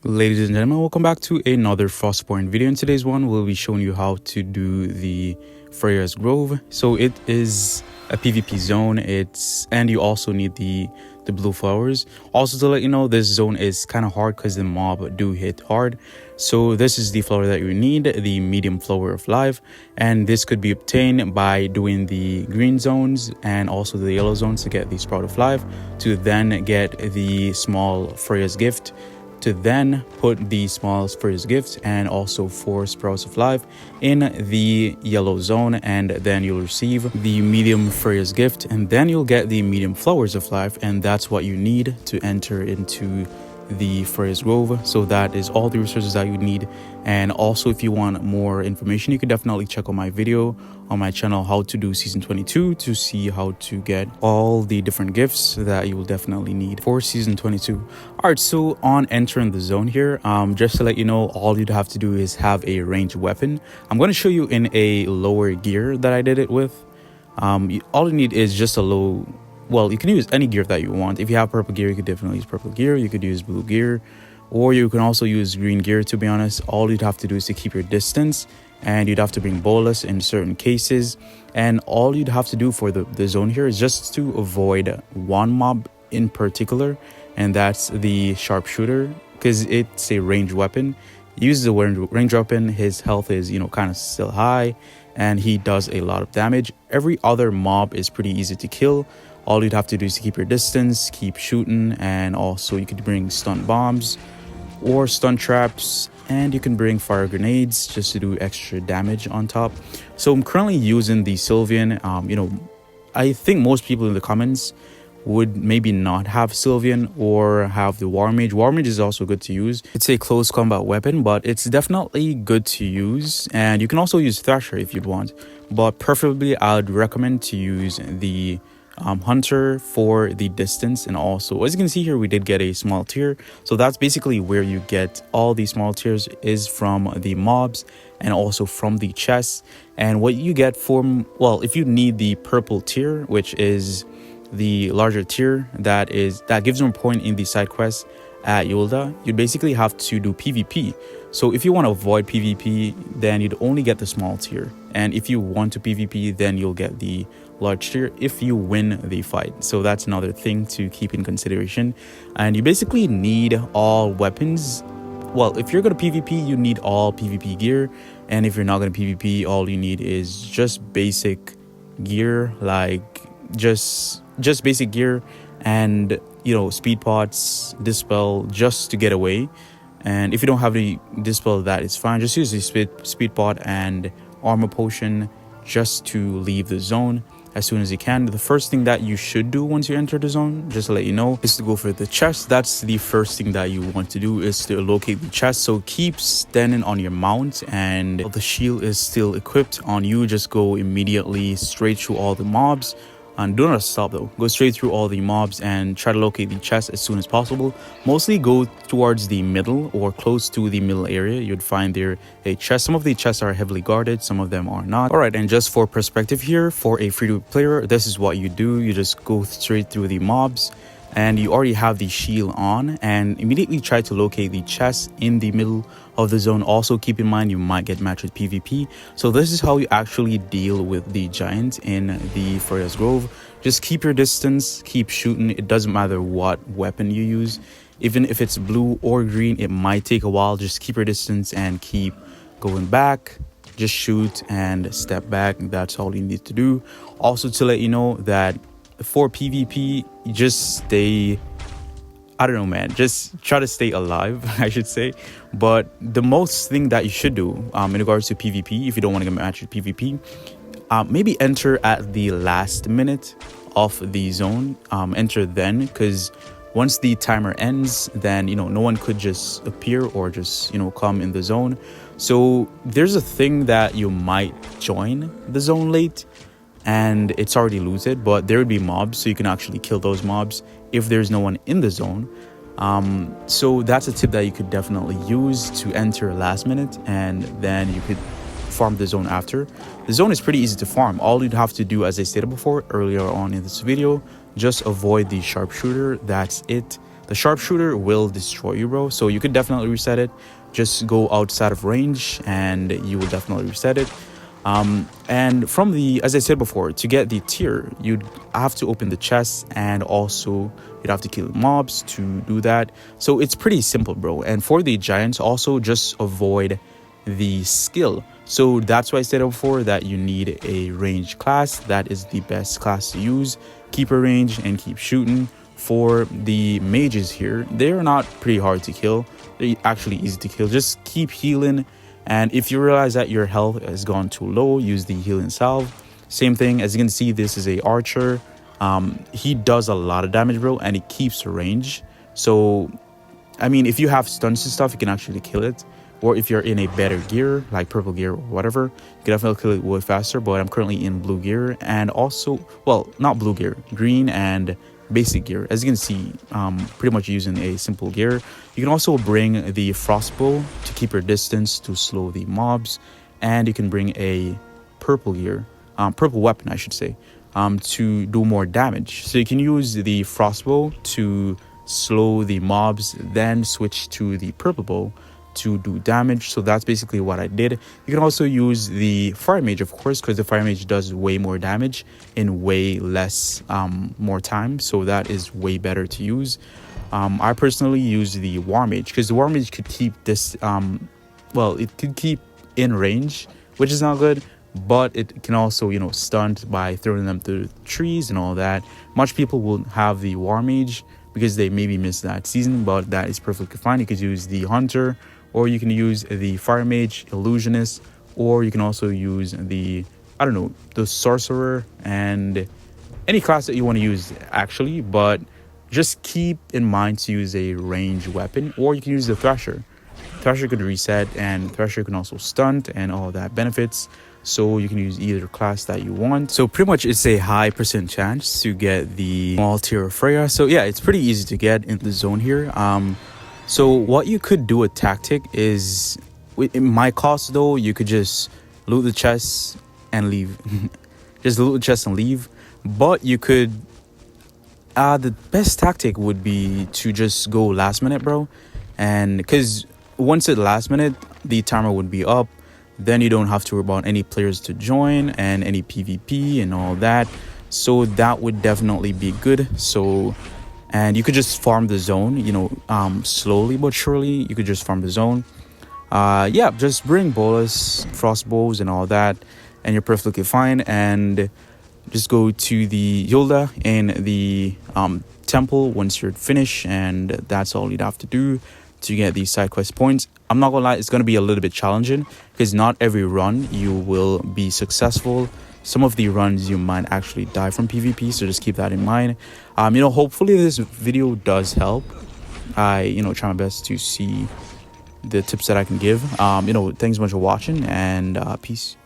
Ladies and gentlemen, welcome back to another Frostborn video. In today's one, we'll be showing you how to do the FREYJA'S GROVE. So it is a PvP zone. And you also need the blue flowers. Also, to let you know, this zone is kind of hard because the mob do hit hard. So this is the flower that you need, the medium flower of life, and this could be obtained by doing the green zones and also the yellow zones to get the sprout of life, to then get the small FREYJA'S gift, to then put the small FREYJA'S gift and also 4 sprouts of life in the yellow zone, and then you'll receive the medium FREYJA'S gift, and then you'll get the medium flowers of life, and that's what you need to enter into the FREYJA'S GROVE. So that is all the resources that you need. And also, if you want more information, you can definitely check out my video on my channel, how to do season 22, to see how to get all the different gifts that you will definitely need for season 22. All right, so on entering the zone here, just to let you know, all you'd have to do is have a ranged weapon. I'm going to show you in a lower gear that I did it with. All you need is just a low, well, you can use any gear that you want. If you have purple gear, you could definitely use purple gear. You could use blue gear, or you can also use green gear. To be honest, all you'd have to do is to keep your distance, and you'd have to bring bolus in certain cases. And all you'd have to do for the zone here is just to avoid one mob in particular, and that's the sharpshooter, because it's a ranged weapon. He uses a ranged weapon. His health is, kind of still high, and he does a lot of damage. Every other mob is pretty easy to kill. All you'd have to do is to keep your distance, keep shooting, and also you could bring stun bombs or stun traps, and you can bring fire grenades just to do extra damage on top. So I'm currently using the Sylvian. I think most people in the comments would maybe not have Sylvian or have the War Mage. War Mage is also good to use. It's a close combat weapon, but it's definitely good to use. And you can also use Thrasher if you'd want, but preferably I'd recommend to use the Hunter for the distance. And also, as you can see here, we did get a small tier. So that's basically where you get all the small tiers, is from the mobs and also from the chests. And what you get from, well, if you need the purple tier, which is the larger tier, that gives you a point in the side quest at Yulda, you'd basically have to do PvP. So if you want to avoid PvP, then you'd only get the small tier, and if you want to PvP, then you'll get the large tier if you win the fight. So that's another thing to keep in consideration. And you basically need all weapons. Well, if you're going to PvP, you need all PvP gear, and if you're not going to PvP, all you need is just basic gear, like just basic gear, and speed pots, dispel, just to get away. And if you don't have the dispel, that is fine. Just use the speed pot and armor potion just to leave the zone as soon as you can. The first thing that you should do once you enter the zone, just to let you know, is to go for the chest. That's the first thing that you want to do, is to locate the chest. So keep standing on your mount, and if the shield is still equipped on you, just go immediately straight through all the mobs. And do not stop though. Go straight through all the mobs and try to locate the chest as soon as possible. Mostly go towards the middle or close to the middle area. You'd find there a chest. Some of the chests are heavily guarded, some of them are not. Alright, and just for perspective here, for a free-to-play player, this is what you do. You just go straight through the mobs, and you already have the shield on, and immediately try to locate the chest in the middle of the zone. Also keep in mind, you might get matched with PvP. So this is how you actually deal with the giant in the FREYJA'S GROVE. Just keep your distance, keep shooting. It doesn't matter what weapon you use. Even if it's blue or green, it might take a while. Just keep your distance and keep going back. Just shoot and step back. That's all you need to do. Also, to let you know that for PvP, you just stay, I don't know, man, just try to stay alive, I should say. But the most thing that you should do in regards to PvP, if you don't want to get matched with PvP, maybe enter at the last minute of the zone. Enter then, because once the timer ends, then no one could just appear or just come in the zone. So there's a thing that you might join the zone late and it's already looted, but there would be mobs, so you can actually kill those mobs if there's no one in the zone. So that's a tip that you could definitely use to enter last minute, and then you could farm the zone after. The zone is pretty easy to farm. All you'd have to do, as I stated before earlier on in this video, just avoid the sharpshooter. That's it. the sharpshooter will destroy you, bro. So you could definitely reset it. Just go outside of range and you will definitely reset it. And from the, as I said before, to get the tier, you'd have to open the chest, and also you'd have to kill mobs to do that. So it's pretty simple, bro. And for the giants, also just avoid the skill. So that's why I said before that you need a range class. That is the best class to use. Keep a range and keep shooting. For the mages here, they're not pretty hard to kill. They're actually easy to kill. Just keep healing. And if you realize that your health has gone too low, use the healing salve. Same thing, as you can see, this is a archer. He does a lot of damage, bro, and he keeps range. So I mean, if you have stuns and stuff, you can actually kill it. Or if you're in a better gear, like purple gear or whatever, you can definitely kill it way faster. But I'm currently in blue gear, and also, well, not blue gear, green and basic gear. As you can see, pretty much using a simple gear. You can also bring the frostbow to keep your distance to slow the mobs, and you can bring a purple gear, purple weapon, I should say, to do more damage. So you can use the frostbow to slow the mobs, then switch to the purple bow to do damage. So that's basically what I did. You can also use the fire mage, of course, because the fire mage does way more damage in way less more time, so that is way better to use. I personally use the war mage because the war mage could keep this well, it could keep in range, which is not good, but it can also, you know, stunt by throwing them through the trees and all that. Much people will have the war mage because they maybe missed that season, but that is perfectly fine. You could use the hunter, or you can use the fire mage, illusionist, or you can also use the, I don't know, the sorcerer, and any class that you want to use actually. But just keep in mind to use a ranged weapon, or you can use the Thresher. Thresher could reset, and Thresher can also stunt and all that benefits. So you can use either class that you want. So pretty much it's a high % chance to get the small tier of Freya. So yeah, it's pretty easy to get in the zone here. So what you could do, a tactic is, it might cost though, you could just loot the chests and leave. Just loot the chest and leave. But you could, the best tactic would be to just go last minute, bro. And because once it's last minute, the timer would be up. Then you don't have to worry about any players to join and any PvP and all that. So that would definitely be good. So, and you could just farm the zone, you know, slowly but surely. You could just farm the zone. Yeah, just bring bolas, frostbows and all that, and you're perfectly fine. And just go to the Yolda in the temple once you're finished, and that's all you'd have to do to get these side quest points. I'm not gonna lie, it's gonna be a little bit challenging because not every run you will be successful. Some of the runs you might actually die from PvP, so just keep that in mind. You know, hopefully this video does help. I, you know, try my best to see the tips that I can give. You know, thanks so much for watching, and peace.